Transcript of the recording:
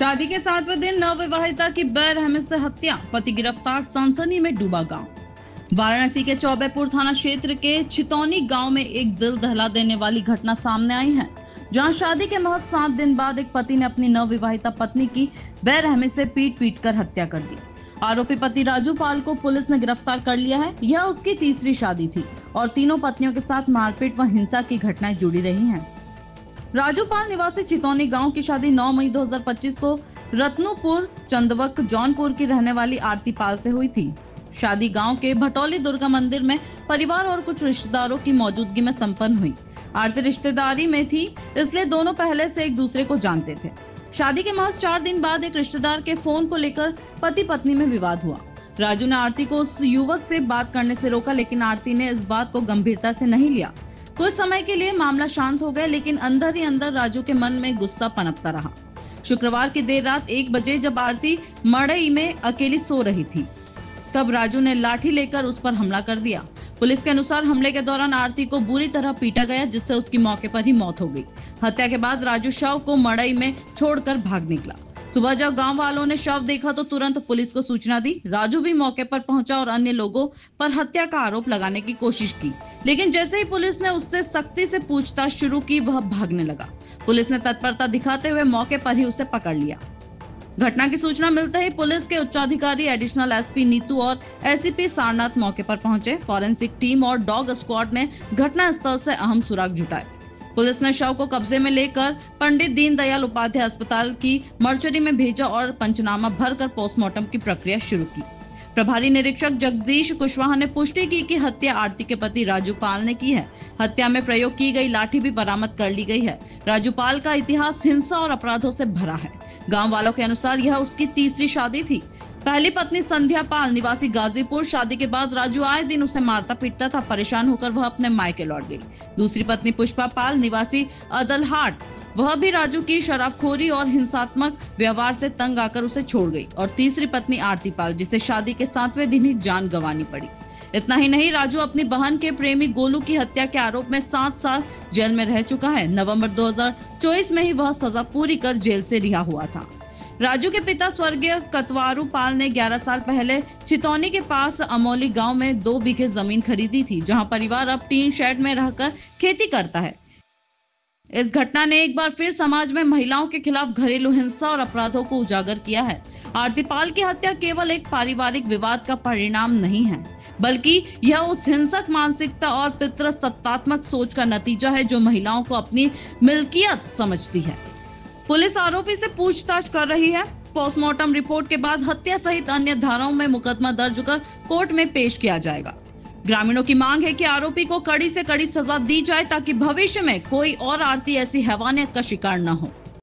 शादी के 7वें दिन नवविवाहिता की बेरहमी से हत्या, पति गिरफ्तार, सनसनी में डूबा गांव। वाराणसी के चौबेपुर थाना क्षेत्र के छितौनी गांव में एक दिल दहला देने वाली घटना सामने आई है, जहां शादी के महज 7 दिन बाद एक पति ने अपनी नवविवाहिता पत्नी की बेरहमी से पीट कर हत्या कर दी। आरोपी पति राजू पाल को पुलिस ने गिरफ्तार कर लिया है। यह उसकी तीसरी शादी थी और तीनों पत्नियों के साथ मारपीट व हिंसा की घटनाएं जुड़ी रही हैं। राजू पाल निवासी छितौनी गांव की शादी 9 मई 2025 को रत्नपुर चंदवक जौनपुर की रहने वाली आरती पाल से हुई थी। शादी गांव के भटौली दुर्गा मंदिर में परिवार और कुछ रिश्तेदारों की मौजूदगी में संपन्न हुई। आरती रिश्तेदारी में थी, इसलिए दोनों पहले से एक दूसरे को जानते थे। शादी के महज 4 दिन बाद एक रिश्तेदार के फोन को लेकर पति पत्नी में विवाद हुआ। राजू ने आरती को उस युवक से बात करने से रोका, लेकिन आरती ने इस बात को गंभीरता से नहीं लिया। कुछ समय के लिए मामला शांत हो गया, लेकिन अंदर ही अंदर राजू के मन में गुस्सा पनपता रहा। शुक्रवार की देर रात 1 बजे जब आरती मड़ई में अकेली सो रही थी, तब राजू ने लाठी लेकर उस पर हमला कर दिया। पुलिस के अनुसार हमले के दौरान आरती को बुरी तरह पीटा गया, जिससे उसकी मौके पर ही मौत हो गई। हत्या के बाद राजू शव को मड़ई में छोड़कर भाग निकला। सुबह जब गांव वालों ने शव देखा तो तुरंत पुलिस को सूचना दी। राजू भी मौके पर पहुंचा और अन्य लोगों पर हत्या का आरोप लगाने की कोशिश की, लेकिन जैसे ही पुलिस ने उससे सख्ती से पूछताछ शुरू की, वह भागने लगा। पुलिस ने तत्परता दिखाते हुए मौके पर ही उसे पकड़ लिया। घटना की सूचना मिलते ही पुलिस के उच्चाधिकारी एडिशनल एसपी नीतू और एसीपी सारनाथ मौके पर पहुंचे। फॉरेंसिक टीम और डॉग स्क्वाड ने घटना स्थल से अहम सुराग जुटाए। पुलिस ने शव को कब्जे में लेकर पंडित दीनदयाल उपाध्याय अस्पताल की मर्चरी में भेजा और पंचनामा भरकर पोस्टमार्टम की प्रक्रिया शुरू की। प्रभारी निरीक्षक जगदीश कुशवाहा ने पुष्टि की कि हत्या आरती के पति राजू पाल ने की है। हत्या में प्रयोग की गई लाठी भी बरामद कर ली गई है। राजू पाल का इतिहास हिंसा और अपराधों से भरा है। गांव वालों के अनुसार यह उसकी तीसरी शादी थी। पहली पत्नी संध्या पाल निवासी गाजीपुर, शादी के बाद राजू आए दिन उसे मारता पीटता था। परेशान होकर वह अपने मायके लौट गई। दूसरी पत्नी पुष्पा पाल निवासी अदलहाट, वह भी राजू की शराबखोरी और हिंसात्मक व्यवहार से तंग आकर उसे छोड़ गई। और तीसरी पत्नी आरती पाल, जिसे शादी के 7वें दिन ही जान गंवानी पड़ी। इतना ही नहीं, राजू अपनी बहन के प्रेमी गोलू की हत्या के आरोप में 7 साल जेल में रह चुका है। नवंबर 2024 में ही वह सजा पूरी कर जेल से रिहा हुआ था। राजू के पिता स्वर्गीय कतवारू पाल ने 11 साल पहले छितौनी के पास अमोली गांव में 2 बीघे जमीन खरीदी थी, जहां परिवार अब टीन शेड में रहकर खेती करता है। इस घटना ने एक बार फिर समाज में महिलाओं के खिलाफ घरेलू हिंसा और अपराधों को उजागर किया है। आरती पाल की हत्या केवल एक पारिवारिक विवाद का परिणाम नहीं है, बल्कि यह उस हिंसक मानसिकता और पितृसत्तात्मक सोच का नतीजा है जो महिलाओं को अपनी मिल्कियत समझती है। पुलिस आरोपी से पूछताछ कर रही है। पोस्टमार्टम रिपोर्ट के बाद हत्या सहित अन्य धाराओं में मुकदमा दर्ज कर कोर्ट में पेश किया जाएगा। ग्रामीणों की मांग है कि आरोपी को कड़ी से कड़ी सजा दी जाए, ताकि भविष्य में कोई और आरती ऐसी हैवानियत का शिकार न हो।